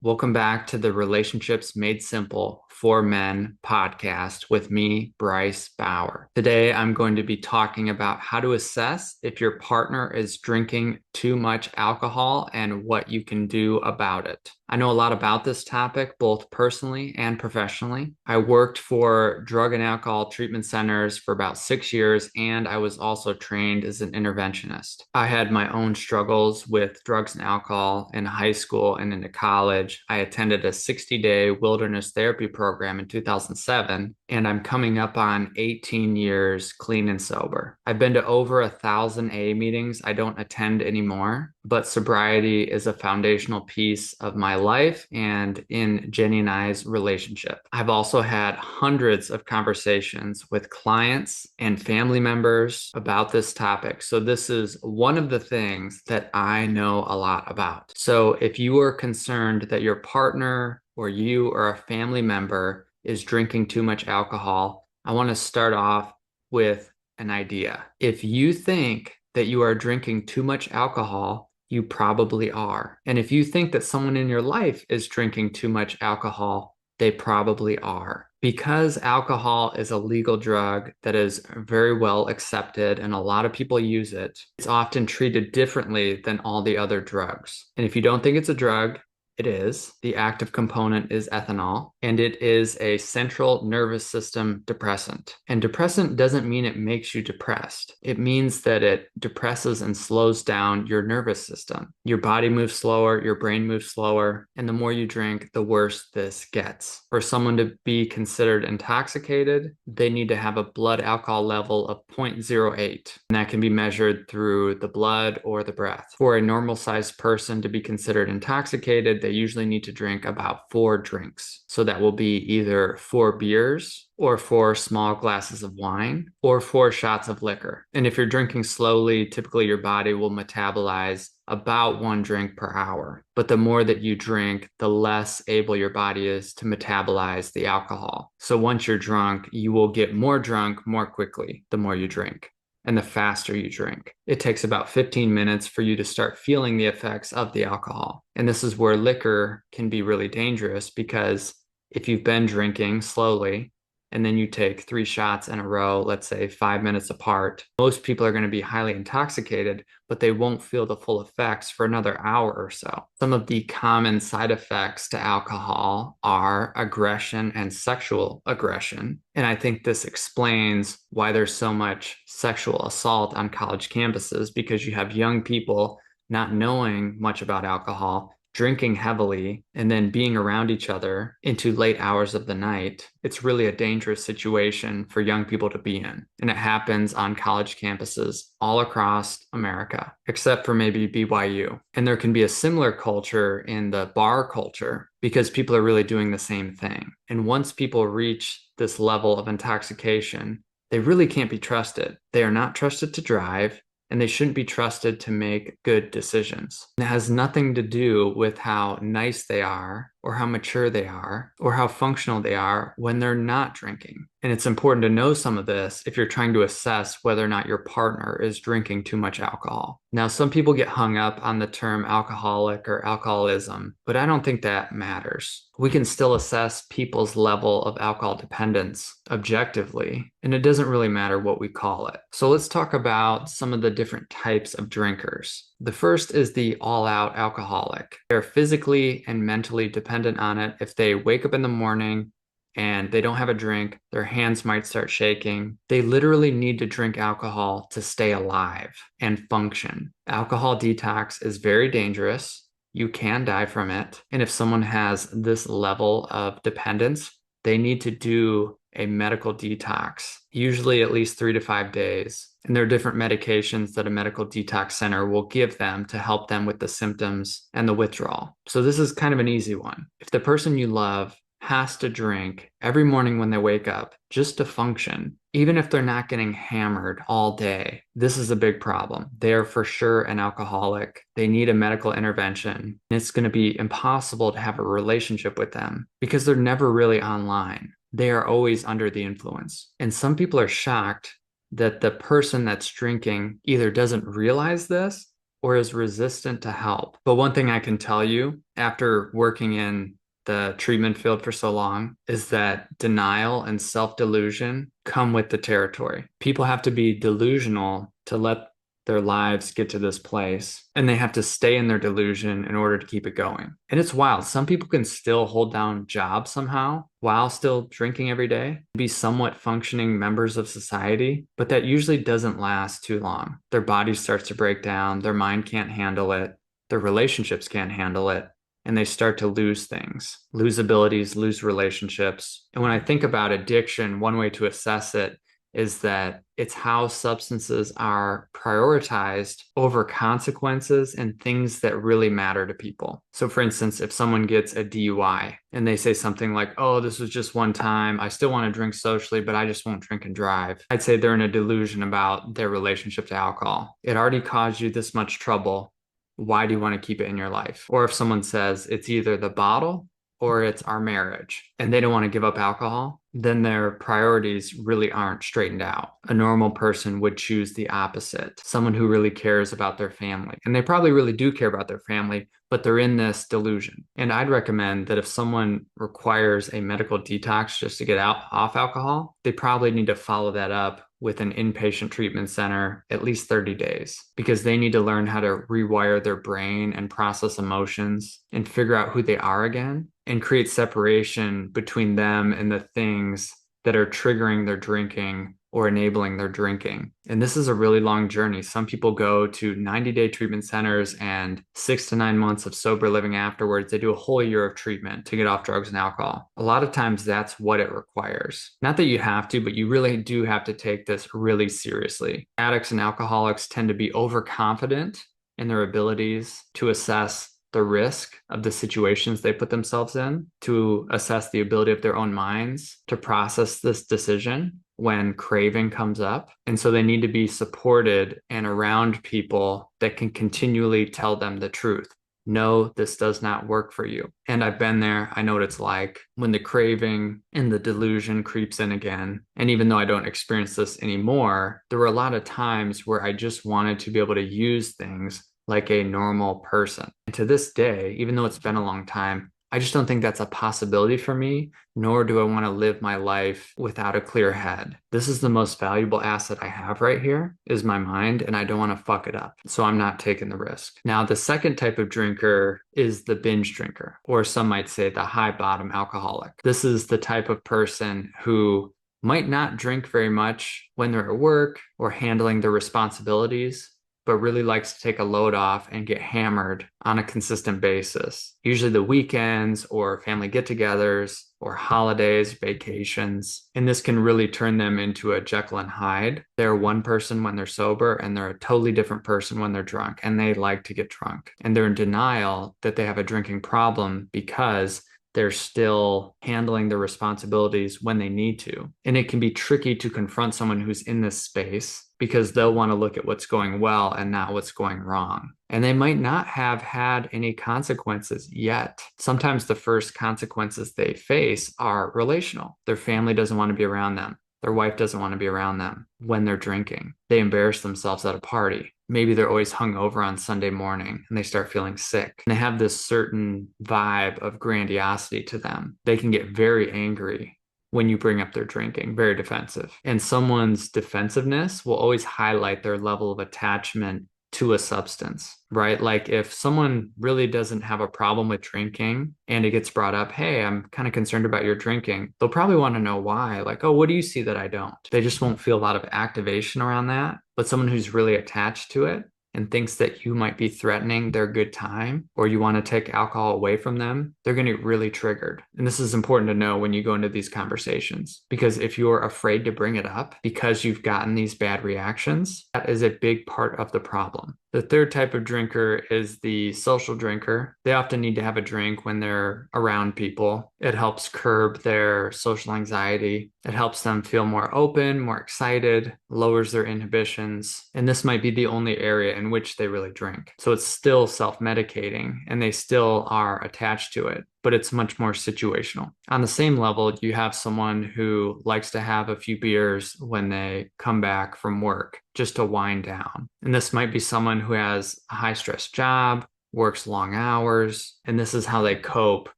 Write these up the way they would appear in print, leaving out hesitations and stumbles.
Welcome back to the Relationships Made Simple for Men podcast with me, Bryce Bauer. Today, I'm going to be talking about how to assess if your partner is drinking too much alcohol and what you can do about it. I know a lot about this topic, both personally and professionally. I worked for drug and alcohol treatment centers for about 6 years, and I was also trained as an interventionist. I had my own struggles with drugs and alcohol in high school and into college. I attended a 60-day wilderness therapy program in 2007, and I'm coming up on 18 years clean and sober. I've been to over 1,000 AA meetings. I don't attend anymore, but sobriety is a foundational piece of my life and in Jenny and I's relationship. I've also had hundreds of conversations with clients and family members about this topic. So this is one of the things that I know a lot about. So if you are concerned that your partner or you or a family member is drinking too much alcohol, I want to start off with an idea. If you think that you are drinking too much alcohol, you probably are. And if you think that someone in your life is drinking too much alcohol, they probably are. Because alcohol is a legal drug that is very well accepted and a lot of people use it, it's often treated differently than all the other drugs. And if you don't think it's a drug, it is. The active component is ethanol, and it is a central nervous system depressant. And depressant doesn't mean it makes you depressed. It means that it depresses and slows down your nervous system. Your body moves slower, your brain moves slower, and the more you drink, the worse this gets. For someone to be considered intoxicated, they need to have a blood alcohol level of 0.08, and that can be measured through the blood or the breath. For a normal sized person to be considered intoxicated, they usually need to drink about 4 drinks. So that will be either 4 beers or 4 small glasses of wine or 4 shots of liquor. And if you're drinking slowly, typically your body will metabolize about 1 drink per hour. But the more that you drink, the less able your body is to metabolize the alcohol. So once you're drunk, you will get more drunk more quickly the more you drink and the faster you drink. It takes about 15 minutes for you to start feeling the effects of the alcohol. And this is where liquor can be really dangerous, because if you've been drinking slowly and then you take 3 shots in a row, let's say 5 minutes apart, most people are going to be highly intoxicated, but they won't feel the full effects for another hour or so. Some of the common side effects to alcohol are aggression and sexual aggression. And I think this explains why there's so much sexual assault on college campuses, because you have young people not knowing much about alcohol, drinking heavily, and then being around each other into late hours of the night. It's really a dangerous situation for young people to be in. And it happens on college campuses all across America, except for maybe BYU. And there can be a similar culture in the bar culture, because people are really doing the same thing. And once people reach this level of intoxication, they really can't be trusted. They are not trusted to drive, and they shouldn't be trusted to make good decisions. And it has nothing to do with how nice they are or how mature they are or how functional they are when they're not drinking. And it's important to know some of this if you're trying to assess whether or not your partner is drinking too much alcohol. Now, some people get hung up on the term alcoholic or alcoholism, but I don't think that matters. We can still assess people's level of alcohol dependence objectively, and it doesn't really matter what we call it. So let's talk about some of the different types of drinkers. The first is the all-out alcoholic. They're physically and mentally dependent on it. If they wake up in the morning and they don't have a drink, their hands might start shaking. They literally need to drink alcohol to stay alive and function. Alcohol detox is very dangerous. You can die from it. And if someone has this level of dependence, they need to do a medical detox, usually at least 3 to 5 days. And there are different medications that a medical detox center will give them to help them with the symptoms and the withdrawal. So this is kind of an easy one. If the person you love has to drink every morning when they wake up just to function, even if they're not getting hammered all day, this is a big problem. They are for sure an alcoholic. They need a medical intervention. And it's going to be impossible to have a relationship with them because they're never really online. They are always under the influence. And some people are shocked that the person that's drinking either doesn't realize this or is resistant to help. But one thing I can tell you after working in the treatment field for so long is that denial and self-delusion come with the territory. People have to be delusional to let their lives get to this place, and they have to stay in their delusion in order to keep it going. And it's wild. Some people can still hold down jobs somehow while still drinking every day, be somewhat functioning members of society, but that usually doesn't last too long. Their body starts to break down, their mind can't handle it, their relationships can't handle it, and they start to lose things, lose abilities, lose relationships. And when I think about addiction, one way to assess it is that it's how substances are prioritized over consequences and things that really matter to people. So, for instance, if someone gets a DUI and they say something like, oh, this was just one time, I still want to drink socially, but I just won't drink and drive, I'd say they're in a delusion about their relationship to alcohol. It already caused you this much trouble. Why do you want to keep it in your life? Or if someone says it's either the bottle or it's our marriage and they don't want to give up alcohol, then their priorities really aren't straightened out. A normal person would choose the opposite, someone who really cares about their family. And they probably really do care about their family, but they're in this delusion. And I'd recommend that if someone requires a medical detox just to get out off alcohol, they probably need to follow that up with an inpatient treatment center at least 30 days because they need to learn how to rewire their brain and process emotions and figure out who they are again and create separation between them and the things that are triggering their drinking or enabling their drinking. And this is a really long journey. Some people go to 90-day treatment centers and 6 to 9 months of sober living afterwards. They do a whole year of treatment to get off drugs and alcohol. A lot of times that's what it requires. Not that you have to, but you really do have to take this really seriously. Addicts and alcoholics tend to be overconfident in their abilities to assess the risk of the situations they put themselves in, to assess the ability of their own minds to process this decision when craving comes up. And so they need to be supported and around people that can continually tell them the truth. No, this does not work for you. And I've been there. I know what it's like when the craving and the delusion creeps in again. And even though I don't experience this anymore, there were a lot of times where I just wanted to be able to use things like a normal person. And to this day, even though it's been a long time, I just don't think that's a possibility for me, nor do I want to live my life without a clear head. This is the most valuable asset I have right here is my mind, and I don't want to fuck it up. So I'm not taking the risk. Now, the second type of drinker is the binge drinker, or some might say the high bottom alcoholic. This is the type of person who might not drink very much when they're at work or handling their responsibilities, but really likes to take a load off and get hammered on a consistent basis. Usually the weekends or family get-togethers or holidays, vacations. And this can really turn them into a Jekyll and Hyde. They're one person when they're sober and they're a totally different person when they're drunk, and they like to get drunk. And they're in denial that they have a drinking problem because they're still handling their responsibilities when they need to. And it can be tricky to confront someone who's in this space because they'll want to look at what's going well and not what's going wrong. And they might not have had any consequences yet. Sometimes the first consequences they face are relational. Their family doesn't want to be around them. Their wife doesn't want to be around them when they're drinking. They embarrass themselves at a party. Maybe they're always hungover on Sunday morning and they start feeling sick. And they have this certain vibe of grandiosity to them. They can get very angry when you bring up their drinking, very defensive. And someone's defensiveness will always highlight their level of attachment to a substance, right? Like if someone really doesn't have a problem with drinking and it gets brought up, hey, I'm kind of concerned about your drinking, they'll probably want to know why. Like, oh, what do you see that I don't? They just won't feel a lot of activation around that. But someone who's really attached to it and thinks that you might be threatening their good time or you want to take alcohol away from them, they're going to get really triggered. And this is important to know when you go into these conversations, because if you're afraid to bring it up because you've gotten these bad reactions, that is a big part of the problem. The third type of drinker is the social drinker. They often need to have a drink when they're around people. It helps curb their social anxiety. It helps them feel more open, more excited, lowers their inhibitions. And this might be the only area in which they really drink. So it's still self-medicating and they still are attached to it. but it's much more situational. On the same level, you have someone who likes to have a few beers when they come back from work just to wind down. And this might be someone who has a high stress job, works long hours, and this is how they cope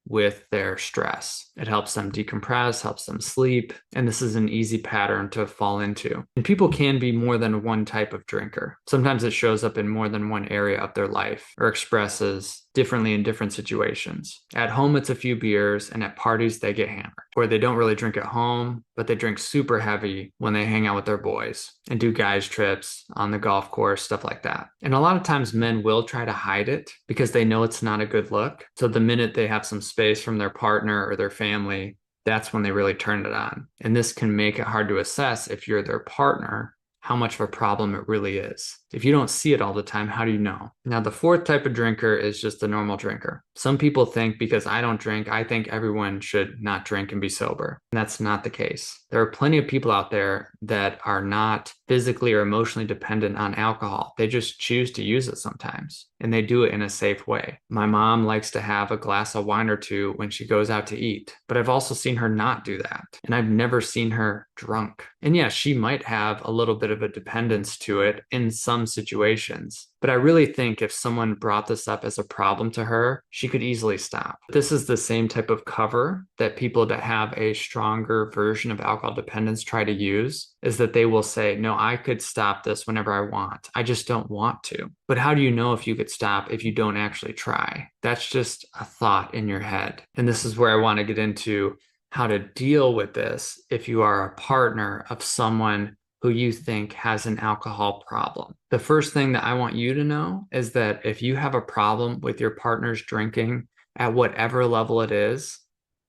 with their stress. It helps them decompress, helps them sleep, and this is an easy pattern to fall into. And people can be more than one type of drinker. Sometimes it shows up in more than one area of their life or expresses differently in different situations. At home, it's a few beers, and at parties, they get hammered. Or they don't really drink at home, but they drink super heavy when they hang out with their boys and do guys' trips on the golf course, stuff like that. And a lot of times men will try to hide it because they know it's not a good look. So the minute they have some space from their partner or their family, that's when they really turn it on. And this can make it hard to assess if you're their partner how much of a problem it really is. If you don't see it all the time, how do you know? Now, the fourth type of drinker is just a normal drinker. Some people think because I don't drink, I think everyone should not drink and be sober. And that's not the case. There are plenty of people out there that are not physically or emotionally dependent on alcohol. They just choose to use it sometimes, and they do it in a safe way. My mom likes to have a glass of wine or two when she goes out to eat, but I've also seen her not do that. And I've never seen her drunk. And yeah, she might have a little bit of a dependence to it in some situations. But I really think if someone brought this up as a problem to her, she could easily stop. This is the same type of cover that people that have a stronger version of alcohol dependence try to use, is that they will say, no, I could stop this whenever I want. I just don't want to. But how do you know if you could stop if you don't actually try? That's just a thought in your head. And this is where I want to get into how to deal with this if you are a partner of someone who you think has an alcohol problem. The first thing that I want you to know is that if you have a problem with your partner's drinking at whatever level it is,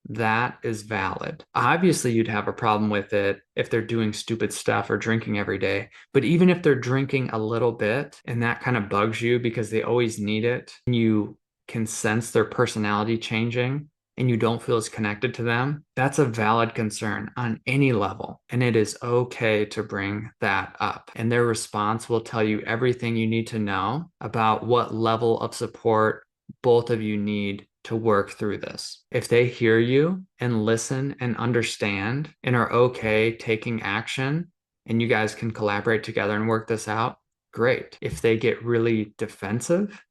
that is valid. Obviously, you'd have a problem with it if they're doing stupid stuff or drinking every day. But even if they're drinking a little bit and that kind of bugs you because they always need it, and you can sense their personality changing, and you don't feel as connected to them, that's a valid concern on any level. And it is okay to bring that up. And their response will tell you everything you need to know about what level of support both of you need to work through this. If they hear you and listen and understand and are okay taking action, and you guys can collaborate together and work this out, great. If they get really defensive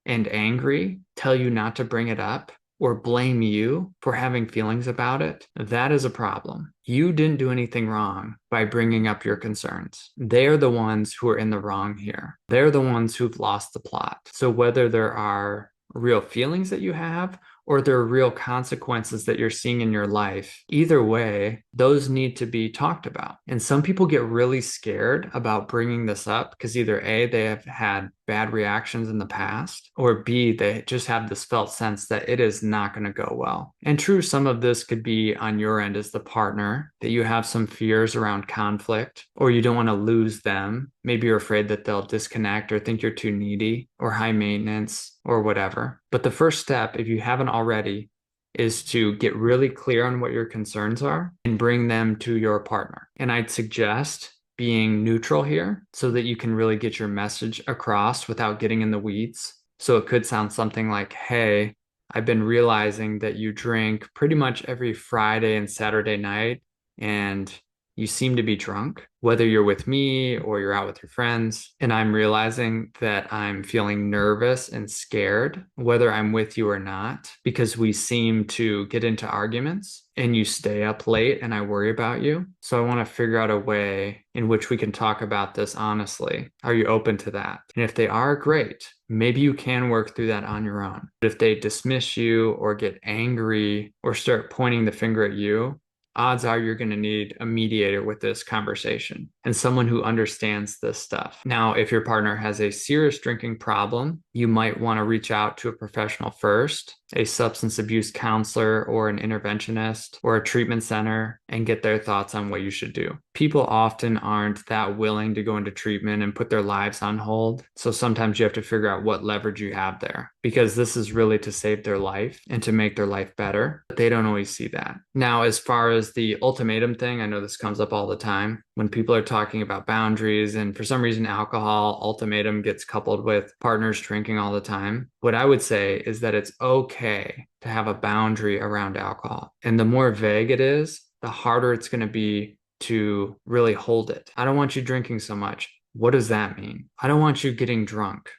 and angry, tell you not to bring it up, or blame you for having feelings about it, that is a problem. You didn't do anything wrong by bringing up your concerns. They're the ones who are in the wrong here. They're the ones who've lost the plot. So whether there are real feelings that you have or there are real consequences that you're seeing in your life, either way, those need to be talked about. And some people get really scared about bringing this up because either A, they have had bad reactions in the past, or B, they just have this felt sense that it is not going to go well. And true, some of this could be on your end as the partner, that you have some fears around conflict, or you don't want to lose them. Maybe you're afraid that they'll disconnect or think you're too needy or high maintenance or whatever. But the first step, if you haven't already, is to get really clear on what your concerns are and bring them to your partner. And I'd suggest being neutral here so that you can really get your message across without getting in the weeds. So it could sound something like, hey, I've been realizing that you drink pretty much every Friday and Saturday night, and you seem to be drunk, whether you're with me or you're out with your friends. And I'm realizing that I'm feeling nervous and scared, whether I'm with you or not, because we seem to get into arguments and you stay up late and I worry about you. So I want to figure out a way in which we can talk about this honestly. Are you open to that? And if they are, great. Maybe you can work through that on your own. But if they dismiss you or get angry or start pointing the finger at you, odds are you're going to need a mediator with this conversation and someone who understands this stuff. Now, if your partner has a serious drinking problem, you might want to reach out to a professional first, a substance abuse counselor or an interventionist or a treatment center, and get their thoughts on what you should do. People often aren't that willing to go into treatment and put their lives on hold. So sometimes you have to figure out what leverage you have there, because this is really to save their life and to make their life better. But they don't always see that. Now, as far as the ultimatum thing, I know this comes up all the time. when people are talking about boundaries, and for some reason, alcohol ultimatum gets coupled with partners drinking all the time. What I would say is that it's okay to have a boundary around alcohol. And the more vague it is, the harder it's going to be to really hold it. I don't want you drinking so much. What does that mean? I don't want you getting drunk.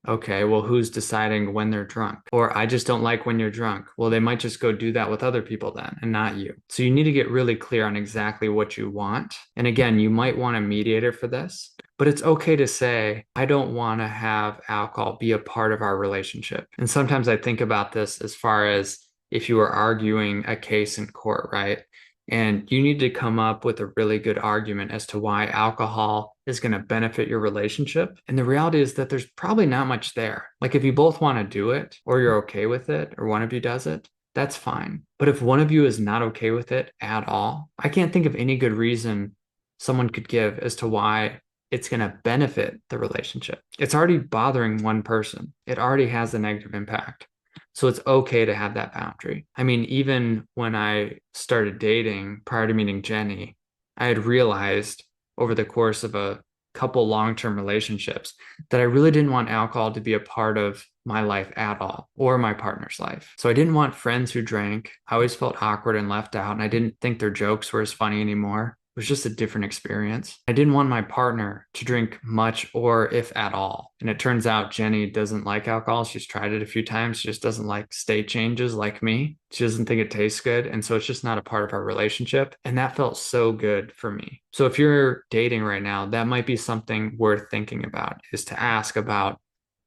Okay, well, who's deciding when they're drunk? Or I just don't like when you're drunk. Well, they might just go do that with other people then and not you. So you need to get really clear on exactly what you want. And again, you might want a mediator for this, but it's okay to say, I don't want to have alcohol be a part of our relationship. And sometimes I think about this as far as if you were arguing a case in court, right? And you need to come up with a really good argument as to why alcohol is going to benefit your relationship. And the reality is that there's probably not much there. Like if you both want to do it, or you're okay with it, or one of you does it, that's fine. But if one of you is not okay with it at all, I can't think of any good reason someone could give as to why it's going to benefit the relationship. It's already bothering one person, it already has a negative impact. So it's okay to have that boundary. I mean, even when I started dating prior to meeting Jenny, I had realized over the course of a couple long-term relationships that I really didn't want alcohol to be a part of my life at all or my partner's life. So I didn't want friends who drank. I always felt awkward and left out, and I didn't think their jokes were as funny anymore. It was just a different experience. I didn't want my partner to drink much or if at all. And it turns out Jenny doesn't like alcohol. She's tried it a few times. She just doesn't like state changes like me. She doesn't think it tastes good. And so it's just not a part of our relationship. And that felt so good for me. So if you're dating right now, that might be something worth thinking about, is to ask about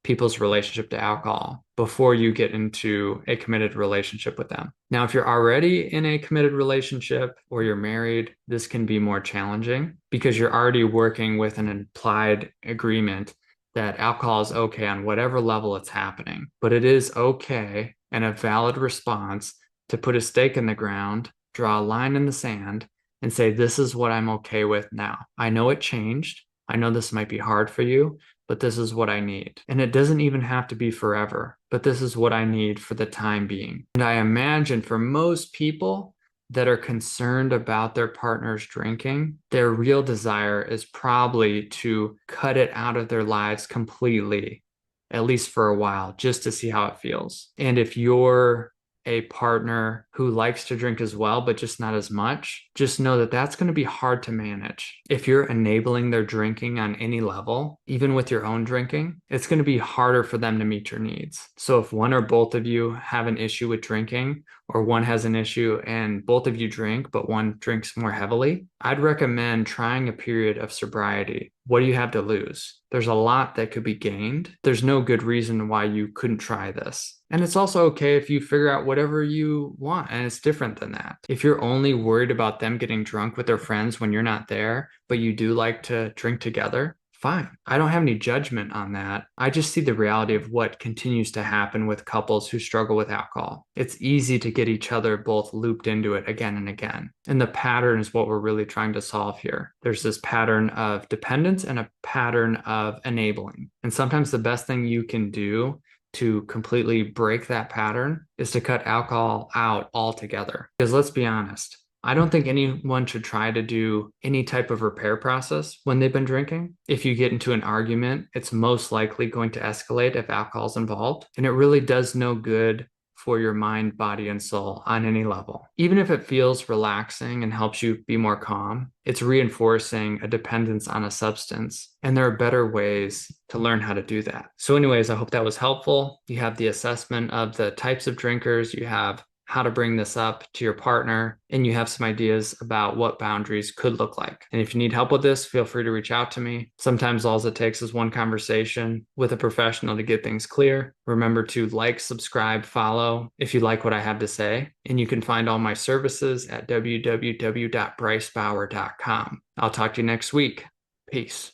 people's relationship to alcohol before you get into a committed relationship with them. Now, if you're already in a committed relationship or you're married, this can be more challenging because you're already working with an implied agreement that alcohol is okay on whatever level it's happening. But it is okay and a valid response to put a stake in the ground, draw a line in the sand, and say, this is what I'm okay with now. I know it changed. I know this might be hard for you, but this is what I need. And it doesn't even have to be forever, but this is what I need for the time being. And I imagine for most people that are concerned about their partner's drinking, their real desire is probably to cut it out of their lives completely, at least for a while, just to see how it feels. And if you're a partner who likes to drink as well, but just not as much, just know that that's going to be hard to manage. If you're enabling their drinking on any level, even with your own drinking, it's going to be harder for them to meet your needs. So if one or both of you have an issue with drinking, or one has an issue and both of you drink, but one drinks more heavily, I'd recommend trying a period of sobriety. What do you have to lose? There's a lot that could be gained. There's no good reason why you couldn't try this. And it's also okay if you figure out whatever you want and it's different than that. If you're only worried about them getting drunk with their friends when you're not there, but you do like to drink together, fine. I don't have any judgment on that. I just see the reality of what continues to happen with couples who struggle with alcohol. It's easy to get each other both looped into it again and again. And the pattern is what we're really trying to solve here. There's this pattern of dependence and a pattern of enabling. And sometimes the best thing you can do to completely break that pattern is to cut alcohol out altogether. Because let's be honest, I don't think anyone should try to do any type of repair process when they've been drinking. If you get into an argument, it's most likely going to escalate if alcohol is involved. And it really does no good for your mind, body, and soul on any level. Even if it feels relaxing and helps you be more calm, it's reinforcing a dependence on a substance. And there are better ways to learn how to do that. So anyways, I hope that was helpful. You have the assessment of the types of drinkers, you have how to bring this up to your partner, and you have some ideas about what boundaries could look like. And if you need help with this, feel free to reach out to me. Sometimes all it takes is one conversation with a professional to get things clear. Remember to like, subscribe, follow if you like what I have to say. And you can find all my services at www.bricebauer.com. I'll talk to you next week. Peace.